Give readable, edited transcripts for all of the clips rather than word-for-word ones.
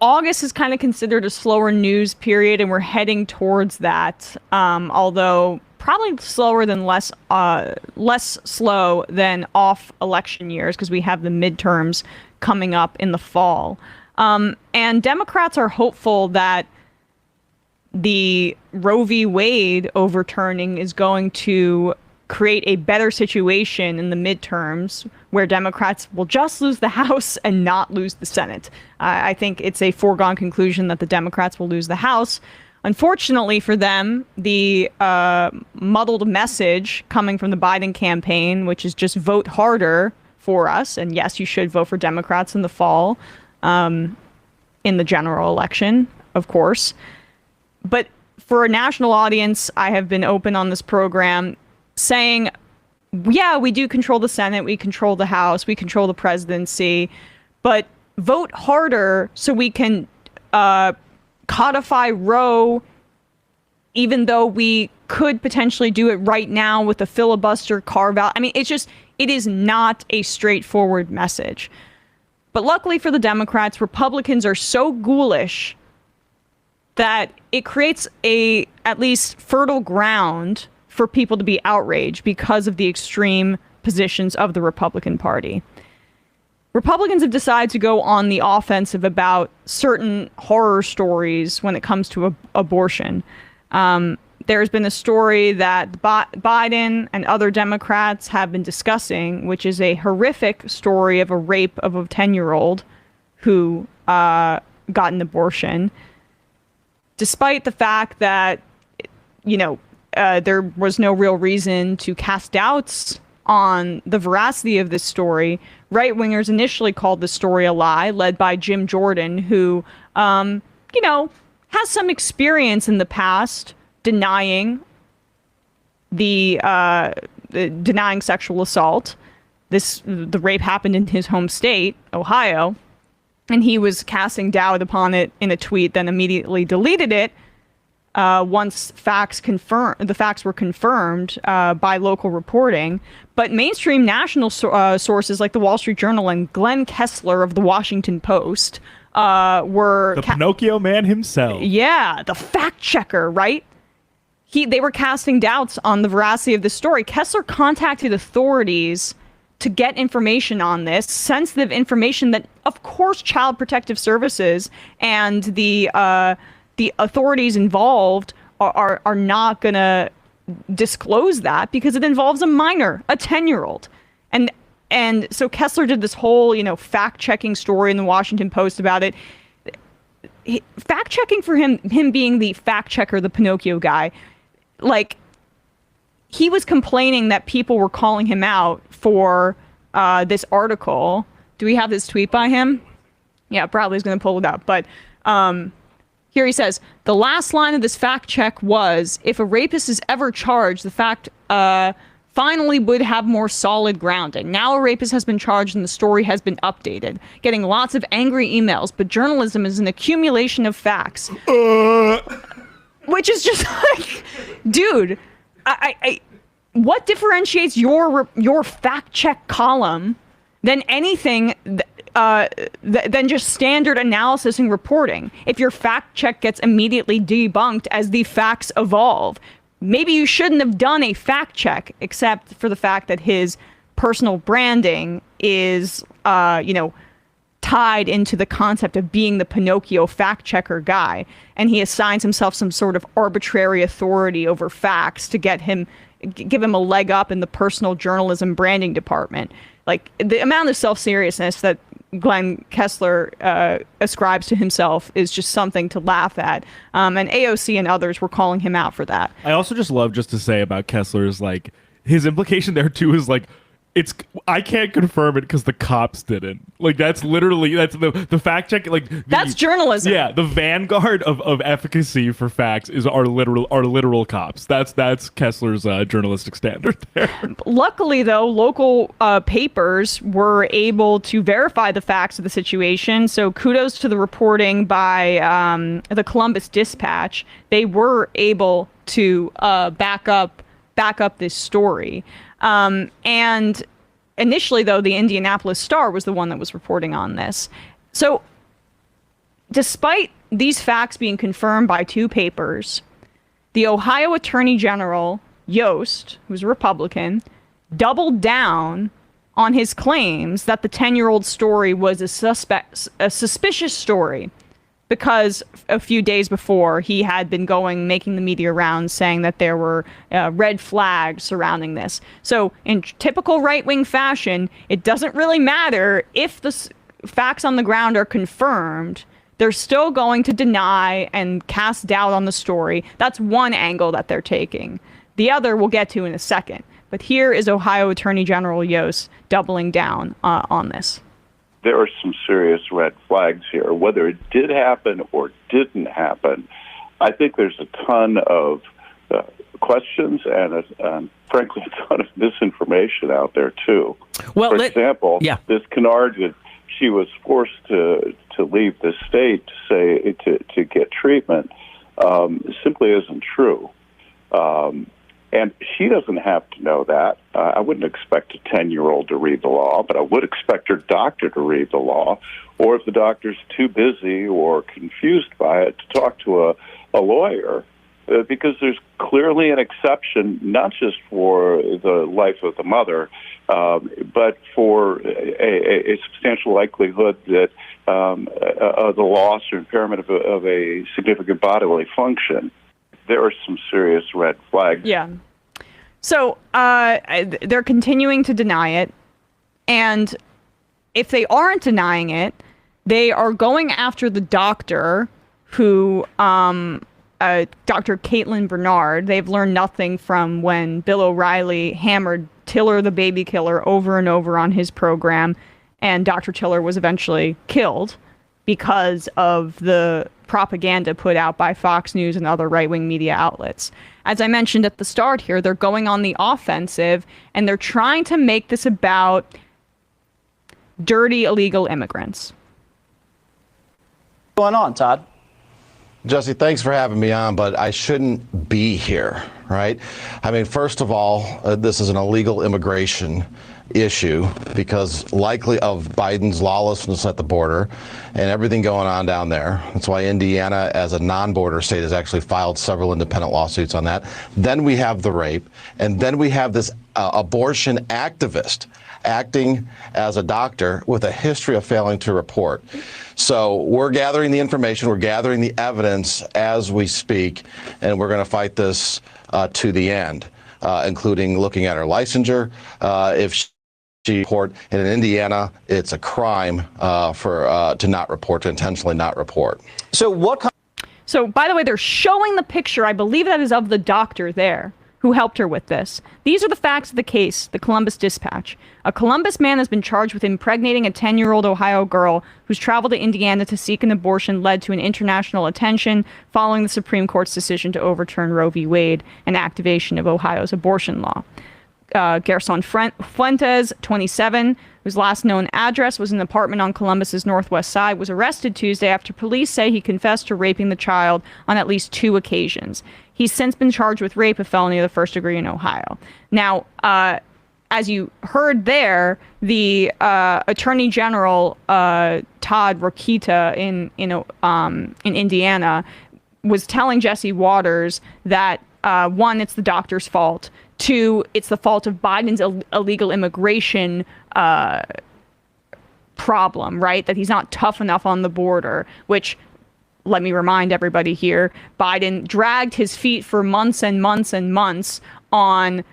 August is kind of considered a slower news period, and we're heading towards that. Although probably less slow than off election years because we have the midterms coming up in the fall. And Democrats are hopeful that the Roe v. Wade overturning is going to create a better situation in the midterms where Democrats will just lose the House and not lose the Senate. I think it's a foregone conclusion that the Democrats will lose the House. Unfortunately for them, the muddled message coming from the Biden campaign, which is just vote harder for us, and yes, you should vote for Democrats in the fall, in the general election, of course. But for a national audience, I have been open on this program saying, yeah, we do control the Senate, we control the House, we control the presidency, but vote harder so we can codify Roe, even though we could potentially do it right now with a filibuster carve-out. I mean, it is not a straightforward message. But luckily for the Democrats, Republicans are so ghoulish that it creates at least fertile ground for people to be outraged because of the extreme positions of the Republican Party. Republicans have decided to go on the offensive about certain horror stories when it comes to abortion. There's been a story that Biden and other Democrats have been discussing, which is a horrific story of a rape of a 10-year-old who got an abortion. Despite the fact that, there was no real reason to cast doubts on the veracity of this story, right-wingers initially called the story a lie, led by Jim Jordan, who, has some experience in the past denying denying sexual assault. The rape happened in his home state, Ohio, and he was casting doubt upon it in a tweet, then immediately deleted it once the facts were confirmed by local reporting. But mainstream national sources like the Wall Street Journal and Glenn Kessler of the Washington Post were the Pinocchio man himself. Yeah, the fact checker, right? They were casting doubts on the veracity of the story. Kessler contacted authorities to get information on this, sensitive information that, of course, Child Protective Services and the authorities involved are not going to disclose that because it involves a minor, a 10-year-old. And so Kessler did this whole, fact-checking story in the Washington Post about it. Fact-checking for him being the fact-checker, the Pinocchio guy, like, he was complaining that people were calling him out for this article. Do we have this tweet by him? Yeah, Bradley's going to pull it up. But here he says, the last line of this fact check was, if a rapist is ever charged, the fact finally would have more solid grounding. Now a rapist has been charged and the story has been updated. Getting lots of angry emails, but journalism is an accumulation of facts. Which is just like, dude, what differentiates your fact check column than anything than just standard analysis and reporting? If your fact check gets immediately debunked as the facts evolve, maybe you shouldn't have done a fact check, except for the fact that his personal branding is, tied into the concept of being the Pinocchio fact checker guy. And he assigns himself some sort of arbitrary authority over facts to give him a leg up in the personal journalism branding department. Like, the amount of self-seriousness that Glenn Kessler ascribes to himself is just something to laugh at. And AOC and others were calling him out for that. I also just love just to say about Kessler is, like, his implication there too is like, I can't confirm it because the cops didn't. Like, that's the fact check. Like, that's journalism. Yeah, the vanguard of efficacy for facts is our literal cops. That's Kessler's journalistic standard there. Luckily, though, local papers were able to verify the facts of the situation. So kudos to the reporting by the Columbus Dispatch. They were able to back up this story. And initially, though, the Indianapolis Star was the one that was reporting on this. So despite these facts being confirmed by two papers, the Ohio Attorney General, Yost, who's a Republican, doubled down on his claims that the 10-year-old story was a suspicious story, because a few days before he had been making the media rounds saying that there were red flags surrounding this. So in typical right-wing fashion, it doesn't really matter if the facts on the ground are confirmed. They're still going to deny and cast doubt on the story. That's one angle that they're taking. The other we'll get to in a second. But here is Ohio Attorney General Yost doubling down on this. There are some serious red flags here. Whether it did happen or didn't happen, I think there's a ton of questions and, frankly, a ton of misinformation out there, too. Well, for example, this canard that she was forced to leave the state to get treatment simply isn't true. And she doesn't have to know that. I wouldn't expect a 10-year-old to read the law, but I would expect her doctor to read the law. Or if the doctor's too busy or confused by it, to talk to a lawyer, because there's clearly an exception, not just for the life of the mother, but for a substantial likelihood that the loss or impairment of a significant bodily function. There are some serious red flags. Yeah. So they're continuing to deny it. And if they aren't denying it, they are going after the doctor who, Dr. Caitlin Bernard. They've learned nothing from when Bill O'Reilly hammered Tiller the baby killer over and over on his program. And Dr. Tiller was eventually killed because of the propaganda put out by Fox News and other right-wing media outlets. As I mentioned at the start here, they're going on the offensive, and they're trying to make this about dirty illegal immigrants. What's going on, Todd? Jesse, thanks for having me on, but I shouldn't be here, right? I mean, first of all, this is an illegal immigration issue because likely of Biden's lawlessness at the border and everything going on down there. That's why Indiana, as a non-border state, has actually filed several independent lawsuits on that. Then we have the rape, and then we have this abortion activist acting as a doctor with a history of failing to report. So we're gathering the information, we're gathering the evidence as we speak, and we're going to fight this to the end, including looking at her licensure. If she report, and in Indiana, it's a crime to not report, to intentionally not report. So, by the way, they're showing the picture, I believe that is of the doctor there who helped her with this. These are the facts of the case, the Columbus Dispatch. A Columbus man has been charged with impregnating a 10-year-old Ohio girl who's traveled to Indiana to seek an abortion led to an international attention following the Supreme Court's decision to overturn Roe v. Wade and activation of Ohio's abortion law. Gerson Fuentes, 27, whose last known address was an apartment on Columbus's northwest side, was arrested Tuesday after police say he confessed to raping the child on at least 2 occasions. He's since been charged with rape, a felony of the first degree in Ohio. Now, as you heard there, the Attorney General Todd Rokita in Indiana was telling Jesse Waters that 1, it's the doctor's fault. 2, it's the fault of Biden's illegal immigration problem, right? That he's not tough enough on the border, which, let me remind everybody here, Biden dragged his feet for months and months and months on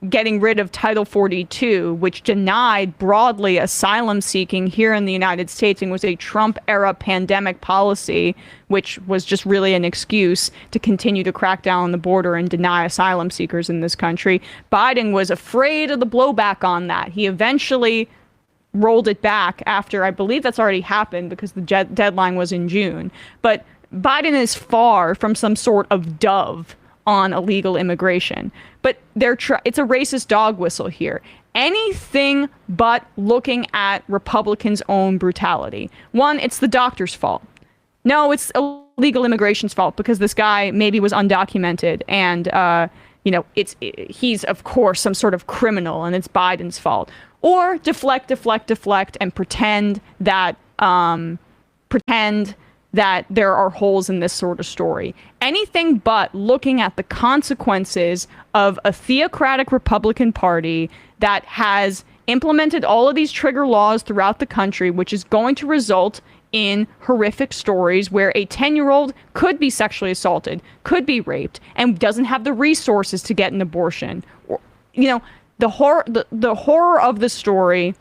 getting rid of Title 42, which denied broadly asylum seeking here in the United States and was a Trump-era pandemic policy, which was just really an excuse to continue to crack down on the border and deny asylum seekers in this country. Biden was afraid of the blowback on that. He eventually rolled it back after, I believe that's already happened because the deadline was in June. But Biden is far from some sort of dove on illegal immigration. But it's a racist dog whistle here. Anything but looking at Republicans' own brutality. 1, it's the doctor's fault. No, it's illegal immigration's fault because this guy maybe was undocumented and, he's, of course, some sort of criminal and it's Biden's fault. Or deflect, and pretend that pretend that there are holes in this sort of story. Anything but looking at the consequences of a theocratic Republican Party that has implemented all of these trigger laws throughout the country, which is going to result in horrific stories where a 10-year-old could be sexually assaulted, could be raped, and doesn't have the resources to get an abortion. Or, the horror of the story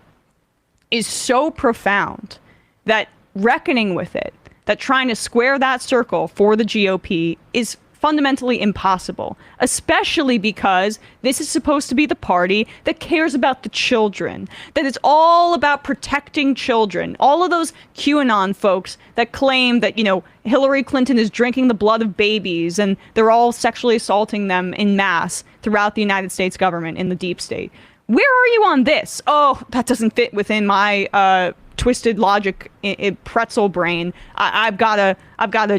is so profound that reckoning with it, that trying to square that circle for the GOP is fundamentally impossible, especially because this is supposed to be the party that cares about the children, that it's all about protecting children. All of those QAnon folks that claim that, Hillary Clinton is drinking the blood of babies and they're all sexually assaulting them in mass throughout the United States government in the deep state. Where are you on this? Oh, that doesn't fit within my twisted logic pretzel brain. I've gotta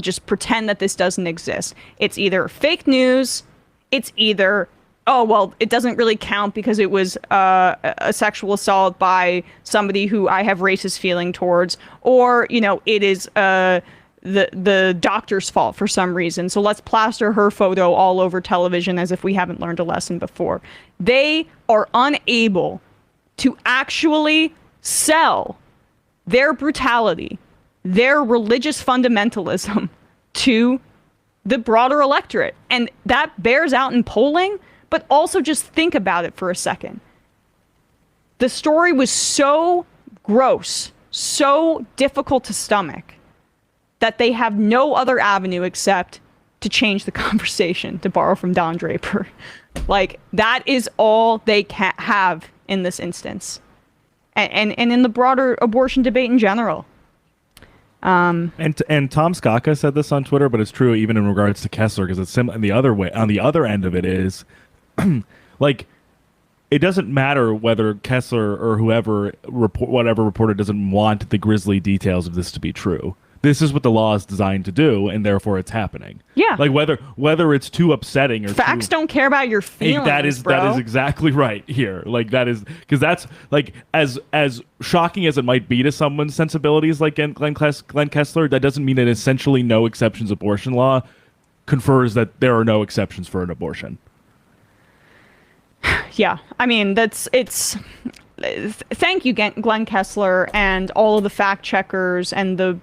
just pretend that this doesn't exist. It's either fake news, it's either, oh well, it doesn't really count because it was a sexual assault by somebody who I have racist feeling towards, or it is the doctor's fault for some reason, so let's plaster her photo all over television as if we haven't learned a lesson before. They are unable to actually sell their brutality, their religious fundamentalism to the broader electorate. And that bears out in polling, but also just think about it for a second. The story was so gross, so difficult to stomach, that they have no other avenue except to change the conversation, to borrow from Don Draper. Like, that is all they can have in this instance. And in the broader abortion debate in general. And Tom Skaka said this on Twitter, but it's true even in regards to Kessler, because it's the other way. On the other end of it is, like, it doesn't matter whether Kessler or whatever reporter doesn't want the grisly details of this to be true. This is what the law is designed to do, and therefore it's happening. Yeah. Like whether it's too upsetting or facts don't care about your feelings. That is exactly right here. Like, that is, because that's like as shocking as it might be to someone's sensibilities, like Glenn Kessler. That doesn't mean that essentially no exceptions abortion law confers that there are no exceptions for an abortion. Yeah, I mean thank you, Glenn Kessler, and all of the fact checkers and the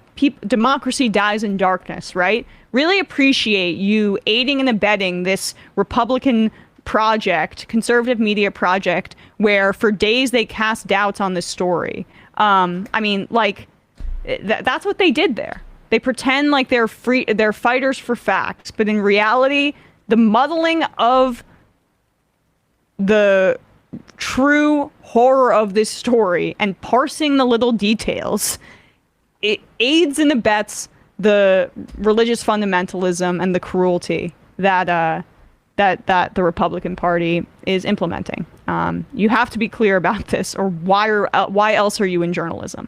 democracy dies in darkness, right? Really appreciate you aiding and abetting this Republican project, conservative media project, where for days they cast doubts on this story. I mean, like, that's what they did there. They pretend like they're fighters for facts, but in reality, the muddling of the true horror of this story and parsing the little details, it aids and abets the religious fundamentalism and the cruelty that the Republican Party is implementing. You have to be clear about this, or why else are you in journalism?